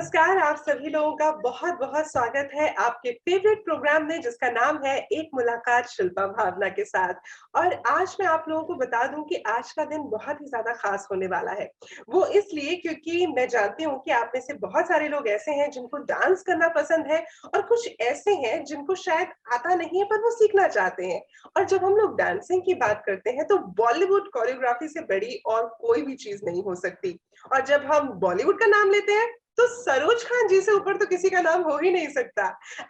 नमस्कार, आप सभी लोगों का बहुत-बहुत स्वागत है आपके फेवरेट प्रोग्राम में जिसका नाम है एक मुलाकात शिल्पा भावना के साथ। और आज मैं आप लोगों को बता दूं कि आज का दिन बहुत ही ज़्यादा ख़ास होने वाला है। वो इसलिए क्योंकि मैं जानती हूँ कि आप में से बहुत सारे लोग ऐसे हैं जिनको डांस करना पसंद है और कुछ ऐसे हैं जिनको शायद आता नहीं है पर वो सीखना चाहते हैं। और जब हम लोग डांसिंग की बात करते हैं तो बॉलीवुड कोरियोग्राफी से बड़ी और कोई भी चीज़ नहीं हो सकती। और जब हम बॉलीवुड का नाम लेते हैं तो सरोज खान जी से ऊपर तो किसी का नाम हो ही नहीं सकता।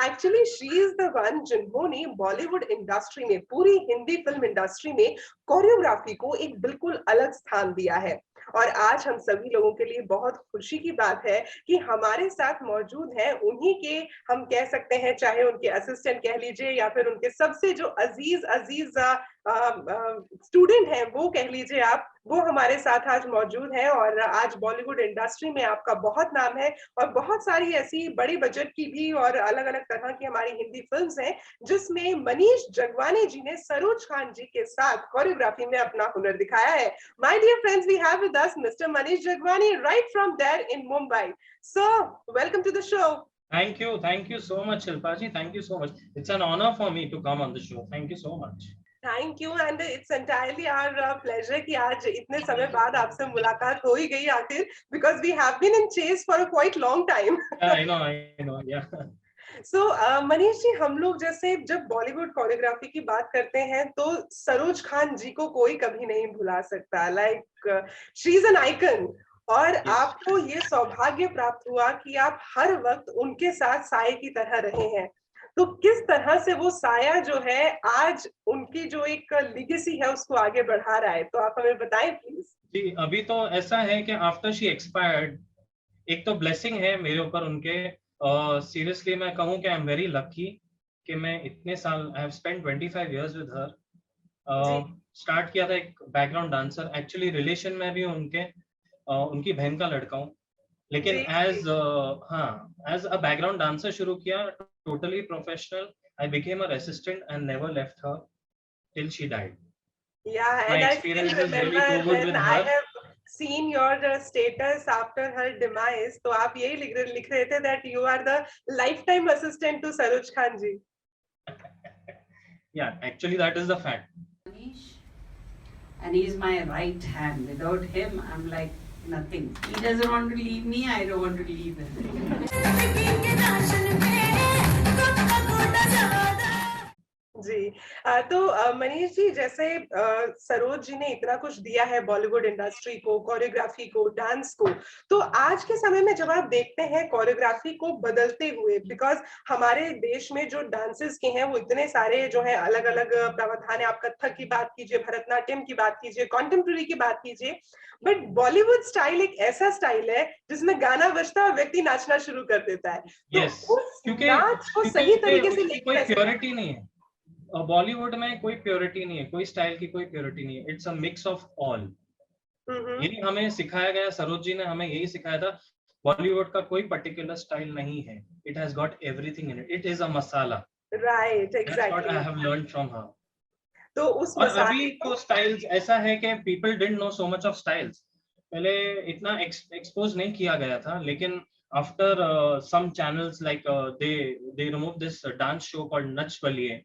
Actually she is the one जिन्होंने बॉलीवुड इंडस्ट्री में, पूरी हिंदी फिल्म इंडस्ट्री में कोरियोग्राफी को एक बिल्कुल अलग स्थान दिया है। और आज हम सभी लोगों के लिए बहुत खुशी की बात है कि हमारे साथ मौजूद है उन्हीं के, हम कह सकते हैं चाहे उनके असिस्टेंट कह लीजिए या फिर उनके सबसे जो अजीज अजीज स्टूडेंट हैं वो कह लीजिए आप, वो हमारे साथ आज मौजूद है। और आज बॉलीवुड इंडस्ट्री में आपका बहुत नाम है और बहुत सारी ऐसी बड़ी बजट की भी और अलग-अलग तरह की हमारी हिंदी फिल्म्स हैं, जिसमें मनीष जगवानी जी ने सरोज खान जी के साथ कोरियोग्राफी में अपना हुनर दिखाया है। My dear friends, we have with us Mr. Manish Jagwani right from there in Mumbai. Sir, welcome to the show. Thank you so much, Shilpa ji. Thank you so much. It's an honor for me to come on the show. Thank you so much. Thank you and it's entirely our pleasure कि आज इतने समय बाद आपसे मुलाकात हो ही गई आखिर, because we have been in chase for a quite long time. Yeah, I know, yeah. सो मनीष जी, हम लोग जैसे जब बॉलीवुड कोरियोग्राफी की बात करते हैं तो सरोज खान जी को कोई कभी नहीं भुला सकता। Like she is an icon. और Yes. आपको ये सौभाग्य प्राप्त हुआ कि आप हर वक्त उनके साथ साए की तरह रहे हैं। तो किस तरह से वो साया जो है आज उनकी जो एक लिगेसी है उसको आगे बढ़ा रहा है, तो आप हमें बताएं प्लीज। जी, अभी तो ऐसा है कि आफ्टर शी एक्सपायर्ड, एक तो ब्लेसिंग है मेरे ऊपर उनके। सीरियसली मैं कहूँ कि आई एम वेरी लकी कि मैं इतने साल, I have spent 25 years with her. जी स्टार्ट किया था एक बैकग्राउंड डांसर, एक्चुअली रिलेशन में भी उनके उनकी बहन का लड़का हूँ, लेकिन जी as as a background dancer शुरू किया, totally professional. I became a assistant and never left her till she died. Yeah, My and I still experience is really too remember good when with I her. have seen your status after her demise. तो आप यही लिख रहे थे that you are the lifetime assistant to Saroj Khan ji. Yeah, actually that is the fact. Manish, and he's my right hand. Without him, I'm like nothing. He doesn't want to leave me, I don't want to leave him. जी तो मनीष जी, जैसे सरोज जी ने इतना कुछ दिया है Bollywood industry को, choreography को, dance को, तो आज के समय में जब आप देखते हैं कोरियोग्राफी को बदलते हुए, बिकॉज हमारे देश में जो डांसेस के हैं वो इतने सारे जो है अलग अलग प्रावधान है। आप कथक की बात कीजिए, भरतनाट्यम की बात कीजिए, कॉन्टेम्प्रेरी की बात कीजिए, बट बॉलीवुड स्टाइल एक ऐसा स्टाइल है जिसमें गाना बजता है, व्यक्ति नाचना शुरू कर देता है। तो Yes, उस क्योंकि नाच को क्योंकि सही तरीके से उसकी लेके कोई कैसे प्योरिटी नहीं है। बॉलीवुड में कोई प्योरिटी नहीं है, कोई स्टाइल की कोई प्योरिटी नहीं है। It's a mix of all. Hmm. यही हमें सिखाया गया, सरोज जी ने हमें यही सिखाया था। बॉलीवुड का कोई पर्टिकुलर स्टाइल नहीं है। It has got everything in it. It is a masala. Right, that's what exactly. I have learned from her. तो उस और अभी मसाले तो को स्टाइल्स ऐसा है कि people didn't know so much of styles. पहले इतना एक्सपोज नहीं किया गया था, लेकिन after some channels like they remove this dance show called Nach Baliye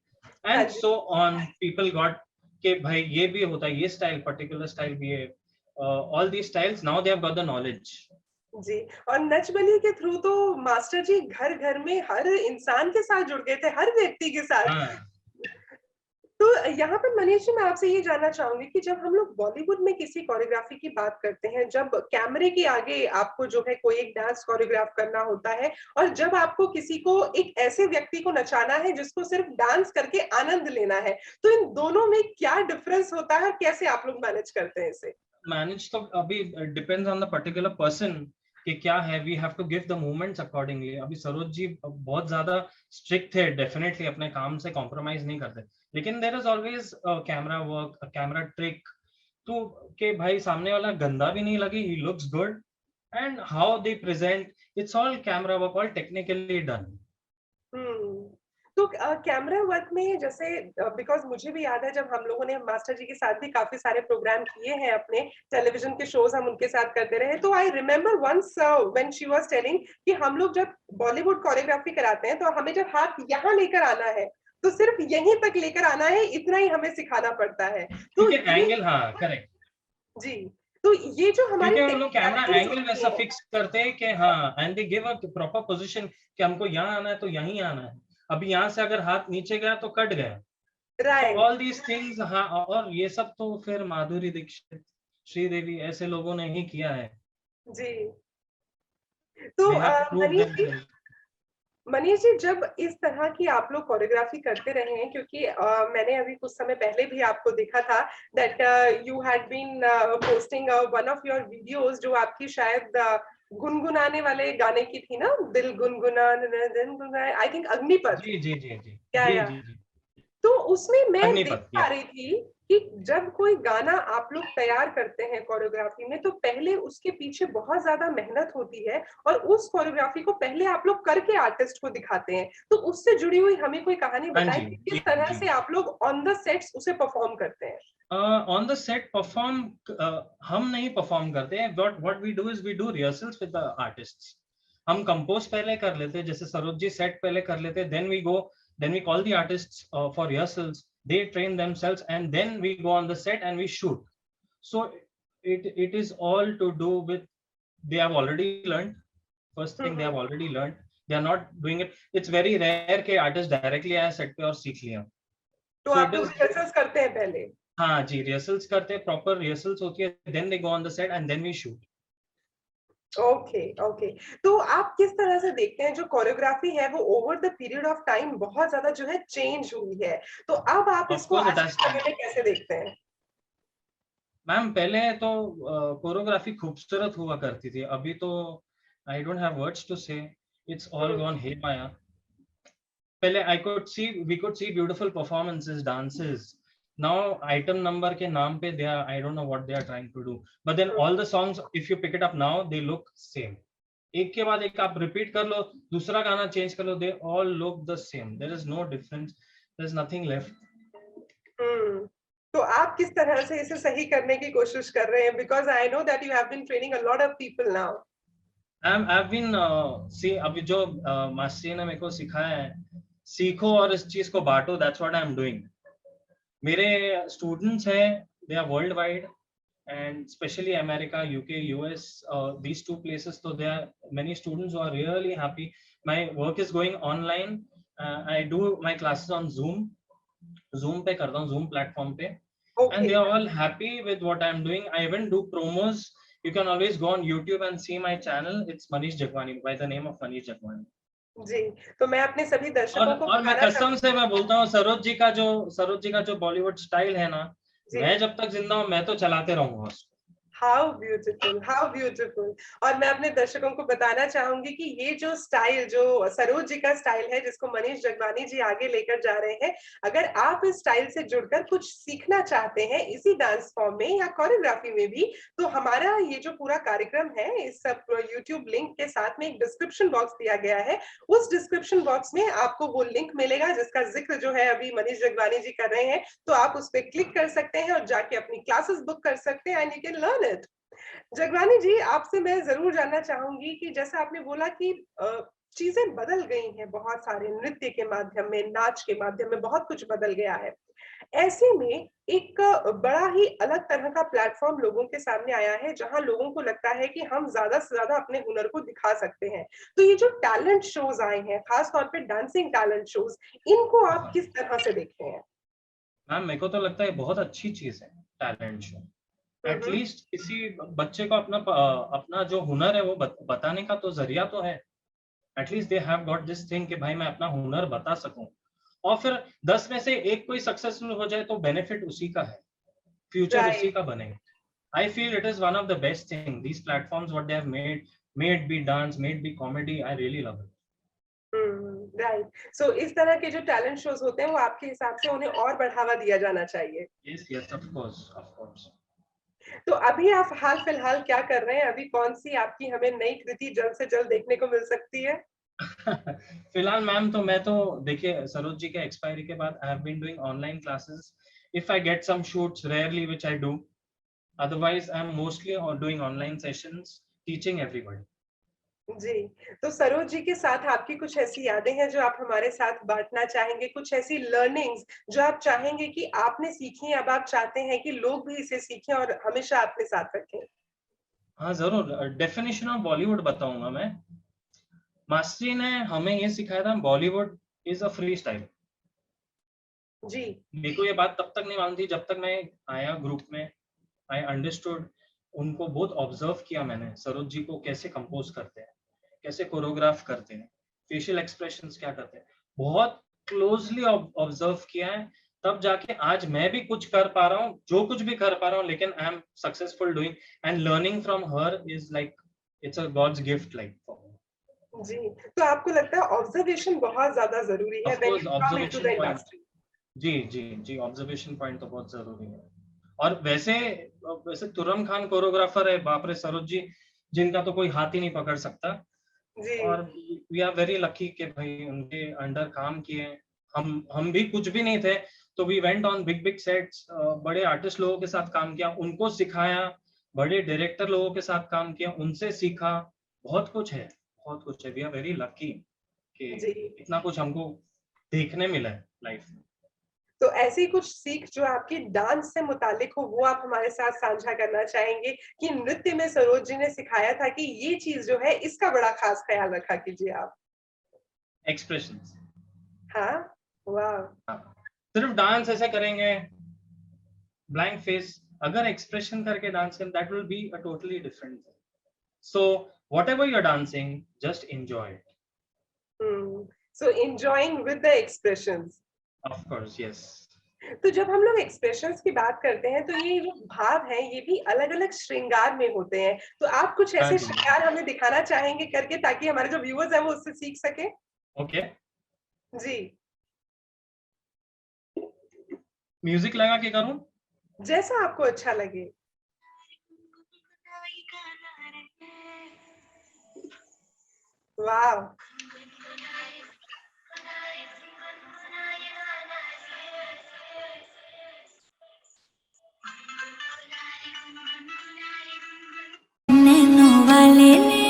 हाँ एंड जी। सो ऑन, पीपल गॉट के भाई ये भी होता है, ये स्टाइल पर्टिकुलर स्टाइल भी है। All these styles now they have got the knowledge. जी, और नच बलिए के थ्रू तो मास्टर जी घर घर में हर इंसान के साथ जुड़ गए थे, हर व्यक्ति के साथ। हाँ तो यहाँ पर मनीष जी, मैं आपसे ये जानना चाहूंगी कि जब हम लोग बॉलीवुड में किसी कोरियोग्राफी की बात करते हैं, जब कैमरे के आगे आपको जो है कोई एक डांस कोरियोग्राफ करना होता है, और जब आपको किसी को, एक ऐसे व्यक्ति को नचाना है जिसको सिर्फ डांस करके आनंद लेना है, तो इन दोनों में क्या डिफरेंस होता है और कैसे आप लोग मैनेज करते हैं इसे? मैनेज तो अभी depends on the particular person कि क्या है। We have to give the movements accordingly. अभी सरोज जी बहुत ज्यादा स्ट्रिक्ट थे, डेफिनेटली अपने काम से कॉम्प्रोमाइज नहीं करते, लेकिन there is always camera work, camera trick, तो के भाई सामने वाला गंदा भी नहीं लगे, ही looks good, and how they present, it's all camera work, all technically done. Hmm. तो तो कैमरा वर्क में जैसे बिकॉज मुझे भी याद है जब हम लोगों ने मास्टर जी के साथ भी काफी सारे प्रोग्राम किए हैं, अपने टेलीविजन के शोज हम उनके साथ करते रहे, तो I remember once when she was telling कि हम लोग जब बॉलीवुड कोरियोग्राफी कराते हैं तो हमें जब हाथ यहाँ लेकर आना है तो सिर्फ यहीं तक लेकर आना है, इतना ही हमें सिखाना पड़ता है। तो क्योंकि ये एंगल, हाँ करेक्ट, जी, तो ये जो हमारी क्योंकि हम लोग कैमरा technicalities एंगल होती वैसा हैं, फिक्स करते हैं कि हाँ, and they give a proper position कि हमको यहाँ आना है तो यहीं आना है। अभी यहाँ से अगर हाथ नीचे गया तो कट गया। तो राइट ऑल दीज थिंग्स, हाँ, और ये सब तो फिर माधुरी दीक्षित, श्रीदेवी ऐसे लोगों ने ही किया है। जी। तो they have proved themselves. Manish ji, जब इस तरह की आप लोग कोरियोग्राफी करते रहे हैं, क्योंकि मैंने अभी कुछ समय पहले भी आपको देखा था that you had been posting one of your videos जो आपकी शायद गुनगुनाने वाले गाने की थी ना, दिल गुनगुना आई थिंक अग्निपथ, जी जी जी जी क्या जी या जी जी। तो उसमें मैं देख अग्निपथ, पा या रही थी कि जब कोई गाना आप लोग तैयार करते हैं कोरियोग्राफी में तो पहले उसके पीछे बहुत ज्यादा मेहनत होती है और उस कोरियोग्राफी को पहले आप लोग करके आर्टिस्ट को दिखाते हैं। तो उससे जुड़ी हुई हमें कोई कहानी हाँ बताएं जी कि जी किस तरह जी। से आप लोग ऑन द सेट्स उसे परफॉर्म करते हैं। ऑन द सेट परफॉर्म हम नहीं परफॉर्म करते हैं, but what we do is we do rehearsals with the artists. हम कंपोज पहले कर लेते हैं, जैसे सरोज जी सेट पहले कर लेते हैं, then we call the artists for rehearsals, they train themselves, and then we go on the set and we shoot. So it is all to do with, they have already learned, first thing they have already learned, they are not doing it, it's very rare कि artist directly आया set पे और सीख लिया। तो So आप it लोग is, rehearsals करते हैं पहले। हाँ जी, रिहर्सल्स करते हैं, प्रॉपर रिहर्सल्स होती है, then they go on the set and then we shoot. Okay okay. तो आप किस तरह से देखते हैं जो कोरियोग्राफी है वो over the period of time बहुत ज्यादा जो है चेंज हुई है, तो अब आप Of इसको course it आज has के समय changed. में कैसे देखते हैं? मैम पहले तो कोरियोग्राफी खूबसूरत हुआ करती थी, अभी तो I don't have words to say, it's all gone हे माया। पहले we could see beautiful performances, dances. Now item number के नाम पे they are, I don't know what they are trying to do, but then all the songs if you pick it up now they look same. एक के बाद एक आप repeat कर लो, दूसरा गाना चेंज कर लो, they all look the same, there is no difference, there is nothing left. तो आप किस तरह से इसे सही करने की कोशिश कर रहे हैं? Because I know that you have been training a lot of people now. I've been see, अभी जो मास्टर ने मेरे को सिखाया है, सीखो और इस चीज को बांटो, that's what I'm doing. मेरे स्टूडेंट्स हैं, they are worldwide and especially America, UK, US, these two places, so there are many students who are really happy. My work is going online. I do my classes on Zoom पे करता हूँ, Zoom platform पे, and okay they are all happy with what I'm doing. I even do promos. You can always go on YouTube and see my channel. It's Manish Jakwani, by the name of Manish Jakwani. जी, तो मैं अपने सभी दर्शकों को और मैं बताना कसम से मैं बोलता हूँ, सरोज जी का जो बॉलीवुड स्टाइल है ना, जी, मैं जब तक जिंदा हूँ मैं तो चलाते रहूंगा उसको। How beautiful, how beautiful. और मैं अपने दर्शकों को बताना चाहूंगी कि ये जो स्टाइल, जो सरोज जी का स्टाइल है जिसको मनीष जगवानी जी आगे लेकर जा रहे हैं, अगर आप इस स्टाइल से जुड़कर कुछ सीखना चाहते हैं इसी डांस फॉर्म में या कोरियोग्राफी में भी, तो हमारा ये जो पूरा कार्यक्रम है, इस सब यूट्यूब लिंक के साथ में एक डिस्क्रिप्शन बॉक्स दिया गया है। उस डिस्क्रिप्शन बॉक्स में आपको वो लिंक मिलेगा जिसका जिक्र जो है अभी मनीष जगवानी जी कर रहे हैं, तो आप उस पर क्लिक कर सकते हैं और जाके अपनी क्लासेस बुक कर सकते हैं and you can learn it. Jagwani ji, आपसे मैं जरूर जानना चाहूंगी कि जैसा आपने बोला कि चीजें बदल गई हैं, बहुत सारे नृत्य के माध्यम में, नाच के माध्यम में बहुत कुछ बदल गया है। ऐसे में एक बड़ा ही अलग तरह का प्लेटफॉर्म लोगों के सामने आया है जहां लोगों को लगता है कि हम ज्यादा से ज्यादा अपने हुनर को दिखा सकते हैं। तो ये जो टैलेंट शोज आए हैं, खास तौर पे डांसिंग टैलेंट शोज, इनको आप किस तरह से देखते हैं? मैम मेरे को तो लगता है बहुत अच्छी चीज है टैलेंट शो। एटलीस्ट किसी बच्चे को अपना जो हुनर है वो बताने का तो जरिया तो है। At least they have got this thing कि भाई मैं अपना हुनर बता सकूं, और फिर 10 में से एक कोई सक्सेसफुल हो जाए तो बेनिफिट उसी का है, फ्यूचर उसी राइट का बनेगा। I feel it is one of the best thing, these platforms what they have made be dance, made be comedy, I really love it. Right. So इस तरह के जो टैलेंट शोज होते हैं वो आपके हिसाब से उन्हें और बढ़ावा दिया जाना चाहिए। Yes yes, of course of course. तो अभी आप हाल फिलहाल क्या कर रहे हैं? अभी कौन सी आपकी हमें नई कृति जल्द से जल्द देखने को मिल सकती है? फिलहाल मैम तो मैं तो देखिए सरोज जी के एक्सपायरी के बाद I have been doing online classes. If I get some shoots, rarely which I do, otherwise I am mostly doing online sessions teaching everybody. जी, तो सरोज जी के साथ आपकी कुछ ऐसी यादें हैं जो आप हमारे साथ बाँटना चाहेंगे? कुछ ऐसी लर्निंग्स जो आप चाहेंगे कि आपने सीखी, अब आप चाहते हैं कि लोग भी इसे सीखें और हमेशा अपने साथ रखें? हाँ जरूर, डेफिनेशन ऑफ बॉलीवुड बताऊंगा मैं. मास्टरी ने हमें ये सिखाया था, Bollywood is a free style. जी, मेरे को ये बात तब तक नहीं मालूम थी जब तक मैं आया ग्रुप में. आई अंडरस्टूड, उनको बहुत ऑब्जर्व किया मैंने, सरोज जी को कैसे कंपोज करते हैं, कैसे कोरियोग्राफ करते हैं, फेशियल एक्सप्रेशंस क्या करते हैं, बहुत क्लोजली ऑब्जर्व किया है. तब जाके आज मैं भी कुछ कर पा रहा हूँ, जो कुछ भी कर पा रहा हूँ, लेकिन I am successful doing and learning from her is like it's a god's gift like. जी। तो आपको लगता है ऑब्जर्वेशन बहुत ज़्यादा ज़रूरी है of when course you come into the observation point. Industry? जी जी जी, ऑब्जर्वेशन पॉइंट तो बहुत जरूरी है. और वैसे वैसे तुरम खान कोरियोग्राफर है, बाप रे, सरोज जी जिनका तो कोई हाथ ही नहीं पकड़ सकता. जी, और वी आर वेरी लकी कि भाई उनके अंडर काम किए. हम भी कुछ भी नहीं थे, तो we went on big big sets, बड़े आर्टिस्ट लोगों के साथ काम किया, उनको सिखाया, बड़े डायरेक्टर लोगों के साथ काम किया, उनसे सीखा. बहुत कुछ है, बहुत कुछ है. वी आर वेरी लकी कि जी। इतना कुछ हमको देखने मिला है लाइफ में. तो ऐसी कुछ सीख जो आपकी डांस से मुतालिक हो, वो आप हमारे साथ साझा करना चाहेंगे कि नृत्य में सरोज जी ने सिखाया था कि ये चीज़ जो है, इसका बड़ा खास ख्याल रखा कीजिए आप? एक्सप्रेशंस. हाँ? वाह! सिर्फ डांस ऐसे करेंगे ब्लैंक फेस, अगर एक्सप्रेशन करके डांस करें, that will be a totally different thing. So whatever you are dancing, just enjoy it. Hmm. So enjoying with the expressions. Of course, yes. तो जब हम लोग एक्सप्रेशंस की बात करते हैं, तो ये जो भाव हैं, ये भी अलग-अलग श्रृंगार में होते हैं। तो आप कुछ हाँ ऐसे जी. श्रृंगार हमें दिखाना चाहेंगे करके ताकि हमारे जो व्यूअर्स हैं, वो उससे सीख सकें? ओके, जी, म्यूजिक लगा के करूं? जैसा आपको अच्छा लगे। वाह! नैनो वाले ने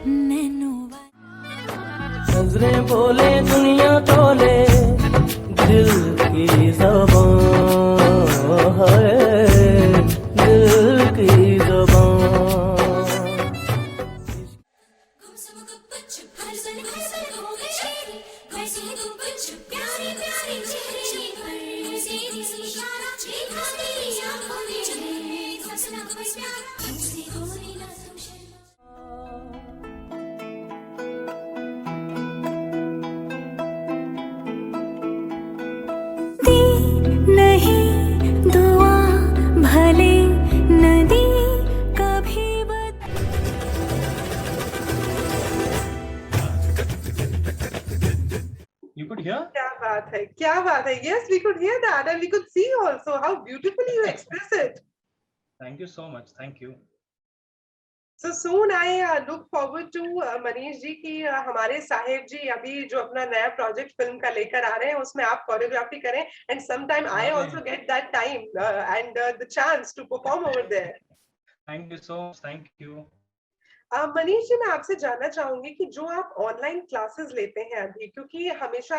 नैनो नजरें बोले दुनिया तोले दिल की ज़बान है, दिल की ज़बान. दी नहीं दुआ भले नदी कभी You could hear? क्या बात है! क्या बात है! Yes, we could hear that and we could see also how beautifully you express it. Thank you so much. Thank you. So soon I look forward to Manish ji की हमारे साहिब जी अभी जो अपना नया प्रोजेक्ट फिल्म का लेकर आ रहे हैं उसमें आप कोरियोग्राफी करें and sometime I अरे, also get that time and the chance to perform over there. thank you so much. Thank you. Manish ji, मैं आपसे जानना चाहूंगी कि जो आप ऑनलाइन क्लासेस लेते हैं अभी, क्योंकि हमेशा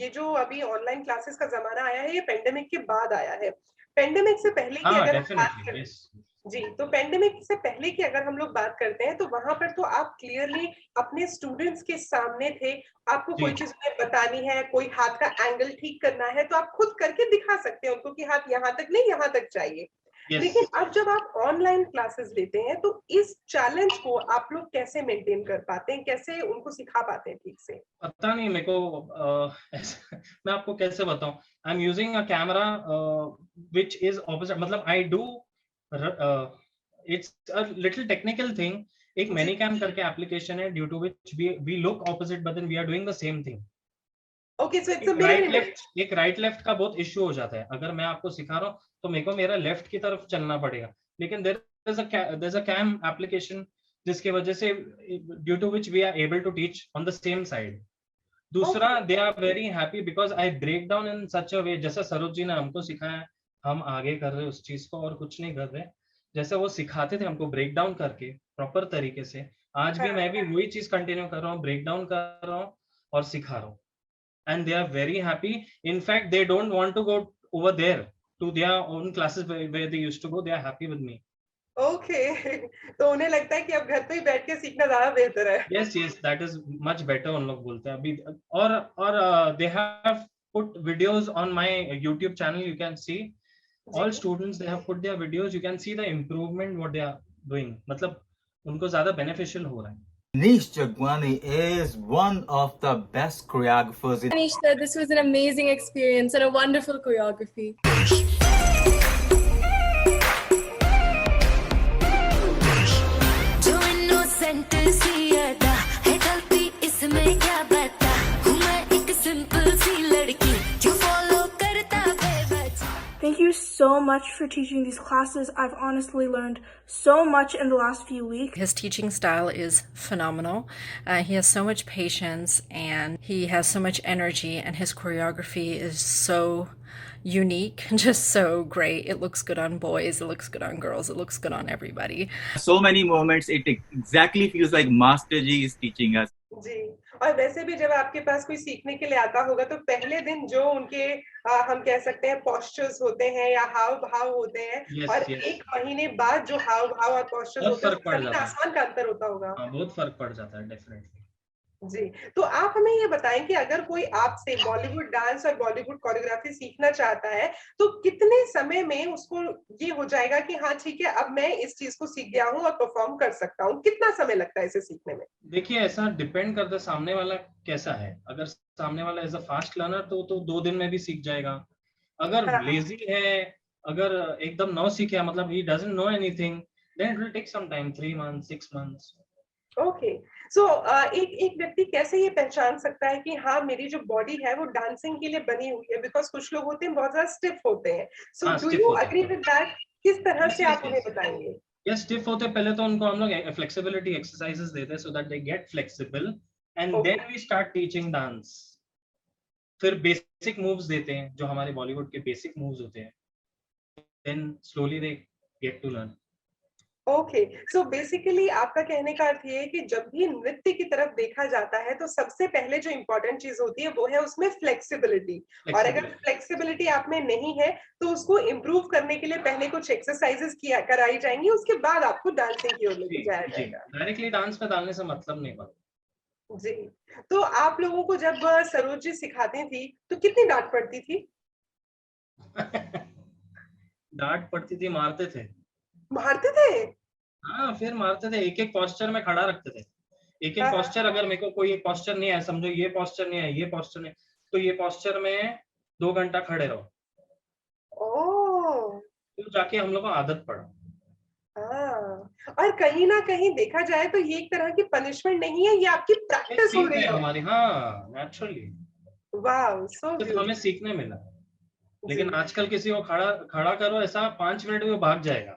ये जो अभी ऑनलाइन क्लासेस का जमाना आया है, ये पेंडेमिक के बाद आया है. पेंडेमिक से पहले की हाँ, अगर हम बात डेफिनेटली, करें, यस. जी, तो पेंडेमिक से पहले की अगर हम लोग बात करते हैं, तो वहां पर तो आप क्लियरली अपने स्टूडेंट्स के सामने थे. आपको जी. कोई चीज उन्हें बतानी है, कोई हाथ का एंगल ठीक करना है, तो आप खुद करके दिखा सकते हैं उनको कि हाथ यहाँ तक नहीं, यहाँ तक चाहिए. यस. लेकिन अब जब आप ऑनलाइन क्लासेस लेते हैं, तो इस चैलेंज को आप लोग कैसे मेंटेन कर पाते हैं? कैसे उनको सिखा पाते हैं ठीक से? पता नहीं मेरे को, मैं आपको कैसे बताऊं. I am using a camera which is opposite, मतलब I do, it's a little technical thing. एक मैनीकैम करके एप्लीकेशन है, due to which we look opposite but then we are doing the same thing. Okay, so it's a mirror image. एक right left का बहुत issue हो जाता है. अगर मैं आपको सिखा रहा हूँ तो मेरे को मेरा लेफ्ट की तरफ चलना पड़ेगा, लेकिन there's a cam application जिसके वजह से due to which we are able to teach on the same side. दूसरा, they are very happy because I break down in such a way, जैसा सरोज जी ने हमको सिखाया, हम आगे कर रहे उस चीज को और कुछ नहीं कर रहे. जैसे वो सिखाते थे हमको ब्रेक डाउन करके प्रॉपर तरीके से, आज भी मैं भी वही चीज कंटिन्यू कर रहा हूँ, ब्रेक डाउन कर रहा हूँ और सिखा रहा हूँ. And they are very happy. In fact, they don't want to go over there to their own classes where they used to go. They are happy with me. Okay. तो उन्हें लगता है कि अब घर पे ही बैठ के सीखना ज्यादा बेहतर है. Yes, that is much better. उन लोग बोलते हैं अभी. और they have put videos on my YouTube channel. You can see all students. They have put their videos. You can see the improvement what they are doing. मतलब उनको ज्यादा beneficial हो रहा है. Manish Jagwani is one of the best choreographers in Manish said this was an amazing experience and a wonderful choreography. जो innocent सी अदा है गलती इसमें क्या बता हूँ मैं एक simple सी लड़की जो follow करता बेवजह. Thank you so much for teaching these classes. I've honestly learned so much in the last few weeks. His teaching style is phenomenal. He has so much patience and he has so much energy, and his choreography is so unique, just so great. It looks good on boys, it looks good on girls, it looks good on everybody. so many moments. It exactly feels like Master Ji is teaching us. जी. और वैसे भी जब आपके पास कोई सीखने के लिए आता होगा तो पहले दिन जो उनके हम कह सकते हैं पोस्चर्स होते हैं या हाव भाव होते हैं, और एक महीने बाद जो हाव भाव और पोस्चर्स होते हैं उसमें आसमान का अंतर होता होगा. बहुत फर्क पड़ जाता है डेफिनेटली. जी. तो आप हमें ये बताएं कि अगर कोई आपसे बॉलीवुड डांस और बॉलीवुड कोरियोग्राफी सीखना चाहता है तो कितने समय में उसको ये हो जाएगा कि हाँ ठीक है अब मैं इस चीज को सीख गया हूँ और परफॉर्म कर सकता हूँ? कितना समय लगता है इसे सीखने में? देखिए, ऐसा डिपेंड करता है सामने वाला कैसा है. अगर सामने वाला एज अ फास्ट लर्नर तो 2 दिन में भी सीख जाएगा. अगर लेजी है, अगर एकदम नौ सीखे, मतलब he doesn't know anything, then it will take some time, 3 months, 6 months. Okay. सो एक व्यक्ति कैसे ये पहचान सकता है कि हाँ मेरी जो बॉडी है वो डांसिंग के लिए बनी हुई है? बिकॉज कुछ लोग होते हैं बहुत ज्यादा स्टिफ होते हैं. So do you agree with that? किस तरह से आप उन्हें बताएंगे? ये स्टिफ होते पहले तो उनको हम लोग फ्लेक्सिबिलिटी एक्सरसाइजेस देते हैं so that they get flexible, and then we start teaching dance. फिर बेसिक मूव्स देते हैं जो हमारे बॉलीवुड के बेसिक मूव्स होते हैं. Then slowly they get to learn. Okay. So basically आपका कहने का अर्थ ये है कि जब भी नृत्य की तरफ देखा जाता है तो सबसे पहले जो इम्पोर्टेंट चीज होती है वो है उसमें फ्लेक्सिबिलिटी. और अगर फ्लेक्सिबिलिटी आप में नहीं है तो उसको इम्प्रूव करने के लिए पहले कुछ एक्सरसाइजेस कराई जाएंगी, उसके बाद आपको डांसिंग की ओर लेके जाया जाएगा. डायरेक्टली डांस पे डालने से मतलब नहीं बनता. जी. तो आप लोगों को जब सरोज जी सिखाती थी तो कितनी डांट पड़ती थी? डांट पड़ती थी, मारते थे. मारते थे? हाँ, फिर मारते थे. एक एक पोस्चर में खड़ा रखते थे. एक एक पोस्चर, अगर मेरे को कोई एक पोस्चर नहीं है, समझो ये पोस्चर नहीं है, ये पोस्चर नहीं, तो ये पोस्चर में 2 घंटा खड़े रहो. ओह. तो जाके हम लोग को आदत पड़ा. और कहीं ना कहीं देखा जाए तो ये एक तरह की पनिशमेंट नहीं है, ये आपकी प्रैक्टिस हो रही है हमारी. हाँ, नेचुरली. वाओ, सो तो हमें सीखने मिला. लेकिन आजकल किसी को खड़ा करो ऐसा 5 मिनट में वो भाग जाएगा.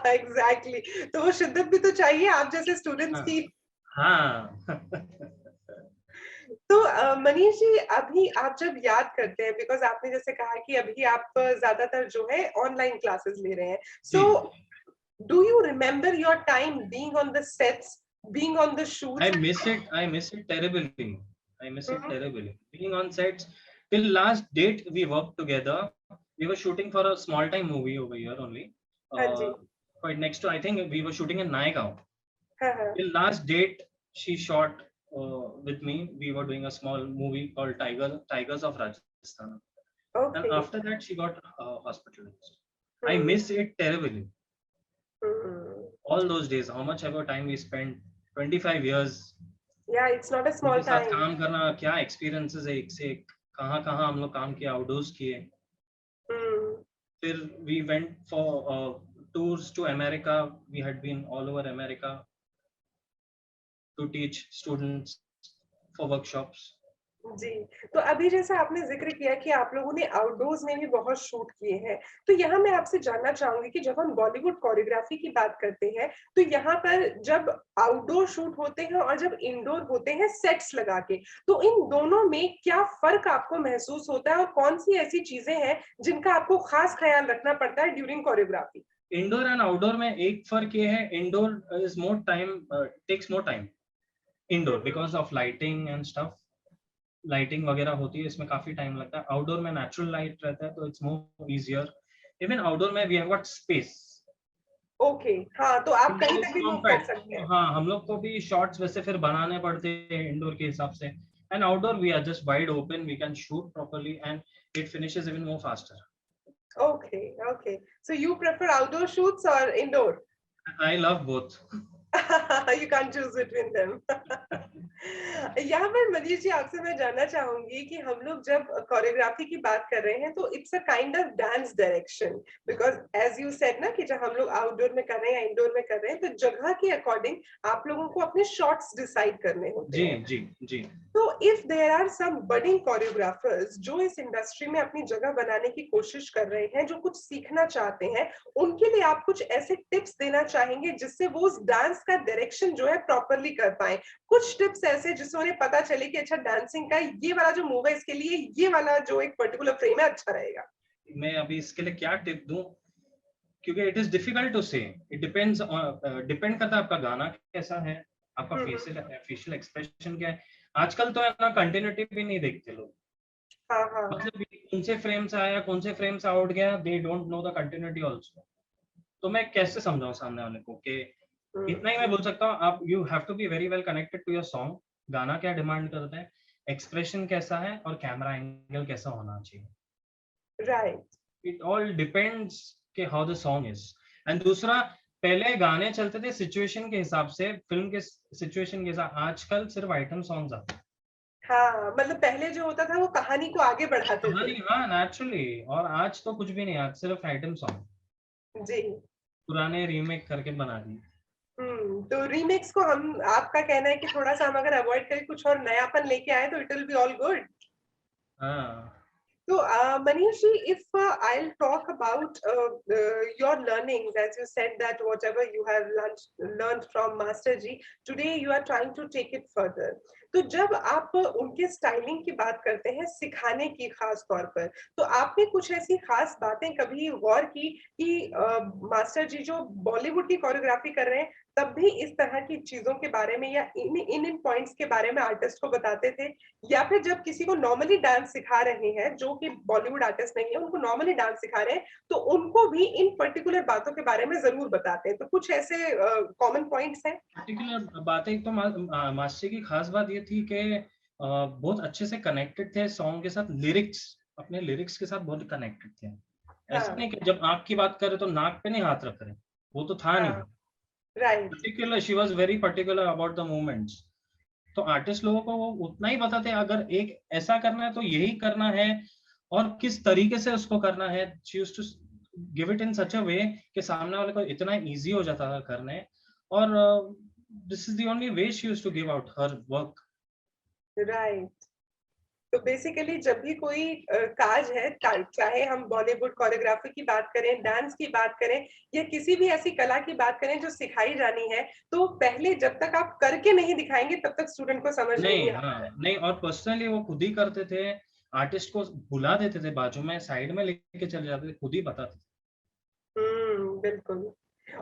एग्जैक्टली. तो वो शिद्दत भी तो चाहिए आप जैसे स्टूडेंट्स की. हाँ. तो मनीष जी, अभी आप जब याद करते हैं, बिकॉज आपने जैसे कहा कि अभी आप ज्यादातर जो है ऑनलाइन क्लासेस ले रहे हैं, so do you remember your time being on the sets, being on the shoots? I miss it terribly. Being on sets till last date we worked together. We were shooting for a small time movie over here only. Quite next to, I think we were shooting in Naigaon. Till last date she shot with me. We were doing a small movie called Tigers of Rajasthan. Okay. And after that she got hospitalized. I miss it terribly. All those days, how much ever time we spent, 25 years. Yeah, it's not a small time. काम करना क्या experiences है, एक से एक. कहाँ हम लोग काम किए, outdoors किए. फिर we went for tours to America. We had been all over America to teach students for workshops. जी, तो अभी जैसा आपने ज़िक्र किया कि आप लोगों ने आउटडोर्स में भी बहुत शूट किए हैं, तो यहाँ मैं आपसे जानना चाहूँगी कि जब हम बॉलीवुड कोरियोग्राफी की बात करते हैं, तो यहाँ पर जब आउटडोर शूट होते हैं और जब इंडोर होते हैं सेट्स लगा के, तो इन दोनों में क्या फ़र्क आपको महसूस होता है और कौन-सी ऐसी चीज़ें हैं, जिनका आपको ख़ास ख़्याल रखना पड़ता है during choreography? Indoor and outdoor में एक फर्क ये है, indoor is more time, takes more time indoor hmm, hmm. Because of lighting and stuff. Lighting वगैरह होती है, इसमें काफी टाइम लगता है। आउटडोर में नेचुरल लाइट रहता है, तो it's more easier. Even outdoor में we have got space, okay, हाँ, तो आप कहीं इंडोर इज तक भी मूव कर कॉम्पैक्ट। सकते हैं। हाँ, हम लोग को भी शॉट्स वैसे फिर बनाने पड़ते हैं इंडोर के हिसाब से। And outdoor we are just wide open, we can shoot properly and it finishes even more faster. Okay, okay. So you prefer outdoor shoots or indoor? I love both. You can't choose between them. यहाँ पर मनीष जी आपसे मैं जानना चाहूंगी कि हम लोग जब कोरियोग्राफी की बात कर रहे हैं तो it's a kind of dance direction, because as you said ना कि जब हम लोग आउटडोर में कर रहे हैं या इंडोर में कर रहे हैं तो जगह के अकॉर्डिंग आप लोगों को अपने शॉट्स डिसाइड करने होते जी हैं। जी जी। तो if there are some budding choreographers जो इस इंडस्ट्री में अपनी जगह बनाने की कोशिश कर रहे हैं, जो कुछ सीखना चाहते हैं, उनके लिए आप कुछ ऐसे टिप्स देना चाहेंगे जिससे वो उस डांस का डायरेक्शन जो है प्रॉपरली कर पाए? कुछ टिप्स ऐसे जिससे उन्हें पता चले कि अच्छा डांसिंग का ये वाला जो मूव है इसके लिए ये वाला जो एक पर्टिकुलर फ्रेम है अच्छा रहेगा। मैं अभी इसके लिए क्या टिप दूं, क्योंकि इट इज डिफिकल्ट टू से। इट डिपेंड्स, डिपेंड करता है आपका गाना कैसा है, आपका फेशियल एक्सप्रेशन क्या है। आजकल तो है ना, कंटिन्यूटी भी नहीं देखते लोग। हाँ हाँ मतलब कौन से फ्रेम से आया, कौन से फ्रेम से आउट गया, they don't know the continuity also. तो मैं कैसे समझाऊं सामने वाले को कि इतना ही मैं बोल सकता हूँ, आप you have to be very well connected to your song. गाना क्या डिमांड करता है, एक्सप्रेशन कैसा है और कैमरा एंगल कैसा होना चाहिए। राइट। इट ऑल डिपेंड्स के how the song is. And दूसरा, पहले गाने चलते थे सिचुएशन के हिसाब से, फिल्म के सिचुएशन के हिसाब। आजकल सिर्फ आइटम सॉन्ग्स आते हैं। हाँ, मतलब पहले जो होता था वो कहानी को आगे बढ़ाते थे। कहानी, हाँ, नेचुरली। और आज तो कुछ भी नहीं, आज सिर्फ आइटम सॉन्ग जी। पुराने रीमेक करके बना दिए। तो रीमेक्स को हम, आपका कहना है कि थोड़ा सा हम अगर अवॉइड करें, कुछ और नयापन लेके आए तो it will be all good. हाँ। So, Manishi, if I'll talk about your learnings, as you said that whatever you have learned from Master Ji, today you are trying to take it further. तो जब आप उनके styling की बात करते हैं, सिखाने की खास तौर पर, तो आपने कुछ ऐसी खास बातें कभी गौर की कि मास्टर जी जो बॉलीवुड की कोरियोग्राफी कर रहे हैं, तब भी इस तरह की चीजों के बारे में या इन पॉइंट्स के बारे में आर्टिस्ट को बताते थे? या फिर जब किसी को नॉर्मली डांस सिखा रहे हैं, जो कि बॉलीवुड आर्टिस्ट नहीं है, उनको नॉर्मली डांस सिखा रहे हैं, तो उनको भी इन पर्टिकुलर बातों के बारे में जरूर बताते हैं? तो कुछ ऐसे कॉमन पॉइंट्स हैं? पर्टिकुलर बातें, एक तो मास्टर की खास बात ये थी कि बहुत अच्छे से कनेक्टेड थे सॉन्ग के साथ। लिरिक्स, अपने लिरिक्स के साथ बहुत कनेक्टेड थे। ऐसा नहीं कि जब आँख की बात करें तो नाक पे नहीं हाथ रख रहे, वो तो था नहीं। Right. Particular, she was very particular about the movements. तो आर्टिस्ट लोगों को वो उतना ही बताते, अगर एक ऐसा करना है तो यही करना है, और किस तरीके से उसको करना है। She used to give it in such a way कि सामने वाले को इतना इजी हो जाता था करने। और this is the only way she used to give out her work. Right. तो बेसिकली जब भी कोई काज है, चाहे हम बॉलीवुड कोरियोग्राफी की बात करें, डांस की बात करें, या किसी भी ऐसी कला की बात करें जो सिखाई जानी है, तो पहले जब तक आप करके नहीं दिखाएंगे तब तक स्टूडेंट को समझ नहीं आता है। नहीं, और पर्सनली वो खुद ही करते थे। आर्टिस्ट को बुला देते थे बाजू में, साइड में लेके चले जाते थे, खुद ही बताते थे। बिल्कुल।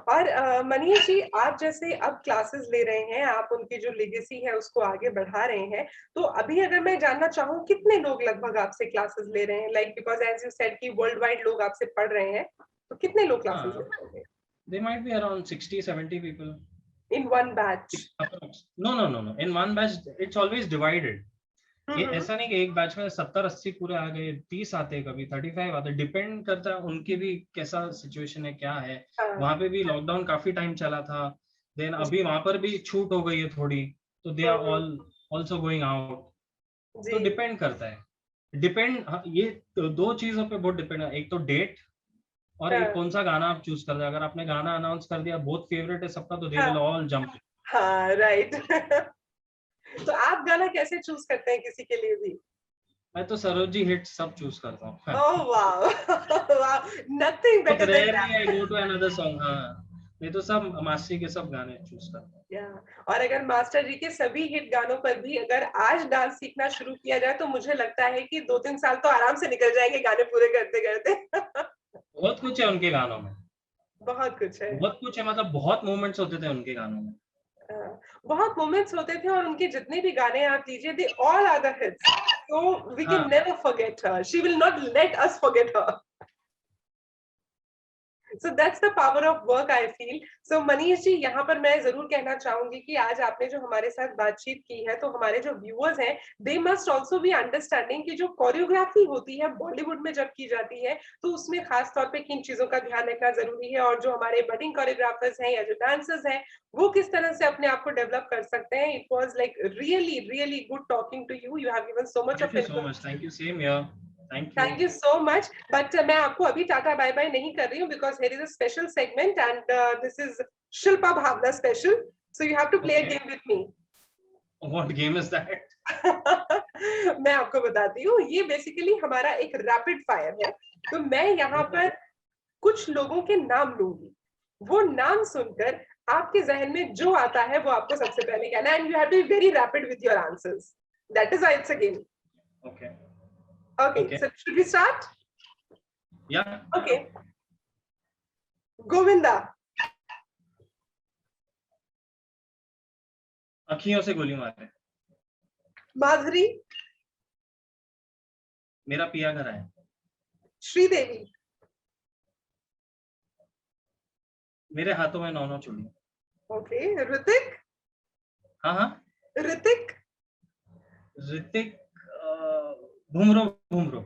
और मनीष जी, आप जैसे अब क्लासेस ले रहे हैं, आप उनकी जो लेगेसी है उसको आगे बढ़ा रहे हैं, तो अभी अगर मैं जानना चाहूँ कितने लोग लगभग आपसे क्लासेस ले रहे हैं? Like because as you said कि वर्ल्ड वाइड लोग आपसे पढ़ रहे हैं, तो कितने लोग क्लासेस ले रहे होंगे? They might be around 60-70 people. In one batch? No. In one batch, it's always divided. ये ऐसा नहीं कि एक बैच में 70-80 पूरे आ गए, 30 आते, कभी 35 आते। डिपेंड करता है उनके भी कैसा सिचुएशन है, क्या है। वहां पे भी लॉकडाउन काफी टाइम चला था, देन अभी वहां पर भी छूट हो गई है थोड़ी, तो they are all also going out. तो डिपेंड करता है, ये दो चीजों पे बहुत डिपेंड है। एक तो डेट, और एक कौन सा गाना आप चूज कर रहे हैं। अगर आपने गाना अनाउंस कर दिया, बहुत फेवरेट है सबका, तो दे विल ऑल जंप। हाँ, राइट। तो आप गाना कैसे चूज करते हैं किसी के लिए भी? मैं तो सरोज जी हिट सब चूज करता हूँ। ओह वाओ वाओ, नथिंग बहुत better than rarely I go to another song. हाँ, नहीं तो सब मास्टरी के सब गाने चूज करता हूँ। और अगर मास्टर जी के सभी हिट गानों पर भी अगर आज डांस सीखना शुरू किया जाए तो मुझे लगता है कि 2-3 साल तो आराम से निकल जाएंगे गाने पूरे करते करते। बहुत कुछ है उनके गानों में, बहुत कुछ है। बहुत कुछ है, मतलब बहुत मोमेंट्स होते थे उनके गानों में। बहुत मोमेंट्स होते थे और उनके जितने भी गाने आप लीजिए, they all are the hits, so we can हाँ। never forget her, she will not let us forget her. So that's the power of work, I feel. So Manish ji, यहाँ पर मैं जरूर कहना चाहूंगी कि आज आपने जो हमारे साथ बातचीत की है, तो हमारे जो व्यूअर्स हैं, they must also be understanding कि जो कोरियोग्राफी होती है बॉलीवुड में जब की जाती है, तो उसमें खास तौर पे किन चीजों का ध्यान रखना जरूरी है, और जो हमारे बडिंग कोरियोग्राफर्स हैं या जो डांसर्स हैं, वो किस तरह से अपने आप को डेवलप कर सकते हैं. It was like really good talking to you. You have given so much of Thank you so information. much. Thank you. Same here. Thank you so much. But मैं आपको अभी टाटा बाय बाय नहीं कर रही हूँ, because here is a special segment and this is Shilpa Bhavna special. So you have to play a Okay. game with me. What game is that? मैं आपको बताती हूँ, ये बेसिकली हमारा एक रैपिड फायर है. तो मैं यहाँ पर कुछ लोगों के नाम लूंगी, वो नाम सुनकर आपके जहन में जो आता है वो आपको सबसे पहले कहना है, and you have to be very rapid with your answers. That is why it's a game. Okay. Okay. So should we start? Yeah. Okay. Govinda. अखियों से गोली मारे। माधुरी. मेरा पिया घर है। श्रीदेवी. मेरे हाथों में 9 चूड़ियां। Okay. ऋतिक. हाँ। Hrithik. घूमरो।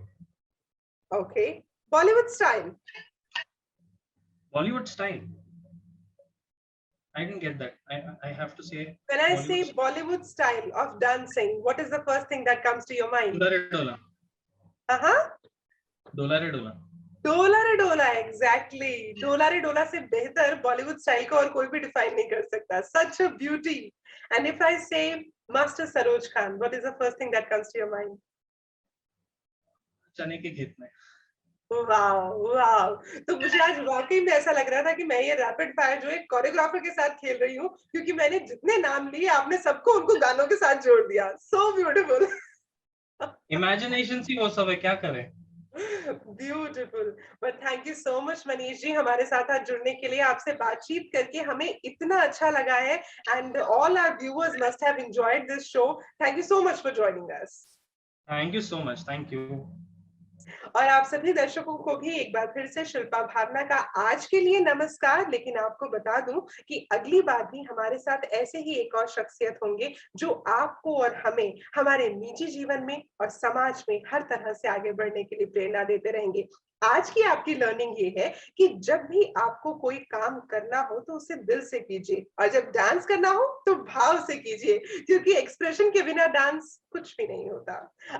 Okay. Bollywood style. Bollywood style. I didn't get that. I have to say. When I say Bollywood style of dancing, what is the first thing that comes to your mind? डोला। डोला रे डोला। डोला रे डोला, exactly. डोला रे डोला से बेहतर बॉलीवुड स्टाइल को और कोई भी डिफाइन नहीं कर सकता. Such a beauty. And if I say Master Saroj Khan, what is the first thing that comes to your mind? चने के खेत में। वाह. तो मुझे आज वाकई में ऐसा लग रहा था कि मैं ये रैपिड फायर जो एक कोरियोग्राफर के साथ खेल रही हूँ, क्योंकि मैंने जितने नाम लिए आपने सबको उनको गानों के साथ जोड़ दिया. So beautiful. इमेजिनेशन सी वो सब है, क्या करें. Beautiful. But thank you so much Manish ji, हमारे साथ आज जुड़ने के लिए. आपसे बातचीत करके हमें इतना अच्छा लगा है, and all our viewers must have enjoyed this show. Thank you so much for joining us. Thank you so much. Thank you. और आप सभी दर्शकों को भी एक बार फिर से शिल्पा भावना का आज के लिए नमस्कार. लेकिन आपको बता दूं कि अगली बार भी हमारे साथ ऐसे ही एक और शख्सियत होंगे जो आपको और हमें हमारे निजी जीवन में और समाज में हर तरह से आगे बढ़ने के लिए प्रेरणा देते रहेंगे. आज की आपकी लर्निंग ये है कि जब भी आपको कोई काम करना हो तो उसे दिल से कीजिए, और जब डांस करना हो तो भाव से कीजिए, क्योंकि एक्सप्रेशन के बिना डांस कुछ भी नहीं होता.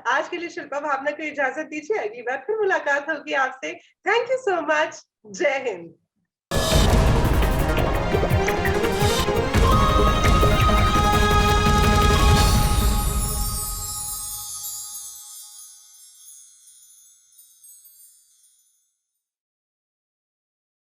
आज के लिए शिल्पा भावना को इजाजत दीजिए. अगली बार फिर मुलाकात होगी आपसे. Thank you so much. जय हिंद.